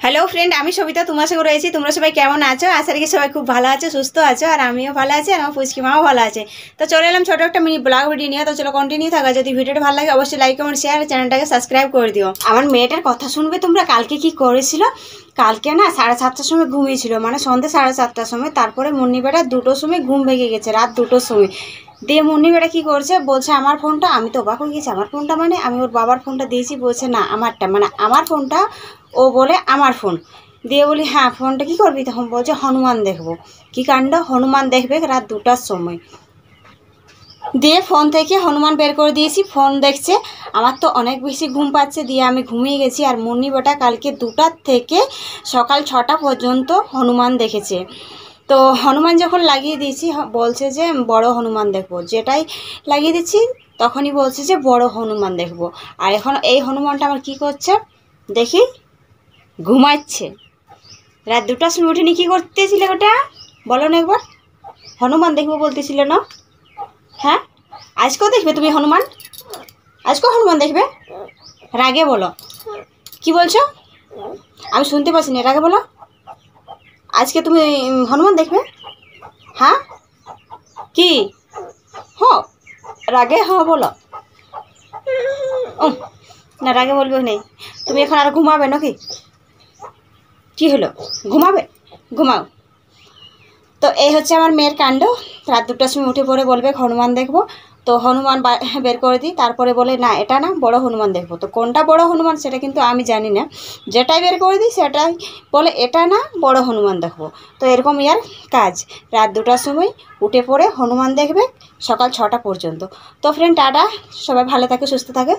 Hello friend, আমি সবিতা তোমার সঙ্গে রয়েছি। তোমরা সবাই কেমন আছো? আশা রাখি সবাই খুব ভালো আছো, সুস্থ আছো, আর আমিও ভালো আছি, আর আমার পুচকি মাও ভালো আছে। তো চলে এলাম ছোটো একটা মিনি ব্লগ ভিডিও নিয়ে। তো চলো কন্টিনিউ থাকা। যদি ভিডিওটা ভালো লাগে অবশ্যই লাইক কমেন্ট শেয়ার, চ্যানেলটাকে সাবস্ক্রাইব করে দিও। আমার মেয়েটার কথা শুনবে তোমরা। কালকে কি করেছিল? কালকে না 7:30টার সময় ঘুমিয়েছিল, মানে সন্ধ্যে 7:30টার সময়। তারপরে মুন্নি বেটা 2টোর সময় ঘুম ভেঙে গেছে, রাত 2টোর সময়। দিয়ে মুন্নি বেটা কী করছে, বলছে আমার ফোনটা। আমি তো অবাক হয়ে গেছি, আমার ফোনটা মানে? আমি ওর বাবার ফোনটা দিয়েছি, বলছে না আমারটা, মানে আমার ফোনটা। ও বলে আমার ফোন। দিয়ে বলি হ্যাঁ ফোনটা কী করবি? তখন বলছে হনুমান দেখবো। কী কাণ্ড! হনুমান দেখবে রাত 2টার সময়। দিয়ে ফোন থেকে হনুমান বের করে দিয়েছি, ফোন দেখছে। আমার তো অনেক বেশি ঘুম পাচ্ছে, দিয়ে আমি ঘুমিয়ে গেছি। আর মুন্নি বেটা কালকে 2টার থেকে সকাল 6টা পর্যন্ত হনুমান দেখেছে। তো হনুমান যখন লাগিয়ে দিয়েছি, বলছে যে বড় হনুমান দেখবো। যেটাই লাগিয়ে দিচ্ছি তখনই বলছে যে বড় হনুমান দেখবো। আর এখন এই হনুমানটা আমার কি করছে দেখি, ঘুমাচ্ছে। রাত 2টার সময় উঠে কী করতেছিলে ওটা বলো না একবার? হনুমান দেখবো বলতেছিলে না? হ্যাঁ, আজকেও দেখবে তুমি হনুমান? আজকেও হনুমান দেখবে? রাগে বলো। কি বলছো? আমি শুনতে পাচ্ছি না, রাগে বলো। আজকে তুমি হনুমান দেখবে? হ্যাঁ কি? হ রাগে হ্যাঁ বলো। না রাগে বলবে নেই। তুমি এখন আর ঘুমাবে নাকি? কি হলো, ঘুমাবে? ঘুমাও। তো এই হচ্ছে আমার মেয়ের কাণ্ড। রাত 2টার সময় উঠে পড়ে বলবে হনুমান দেখবো। তো হনুমান বের করে দিই, তারপরে বলে না এটা না, বড় হনুমান দেখবো। তো কোনটা বড় হনুমান সেটা কিন্তু আমি জানি না। যেটাই বের করে দিই সেটাই বলে এটা না, বড় হনুমান দেখবো। তো এরকম ইয়ার কাজ। রাত 2টার সময় উঠে পড়ে হনুমান দেখবে সকাল 6টা পর্যন্ত। তো ফ্রেন্ড টাটা, সবাই ভালো থাকে, সুস্থ থাকে।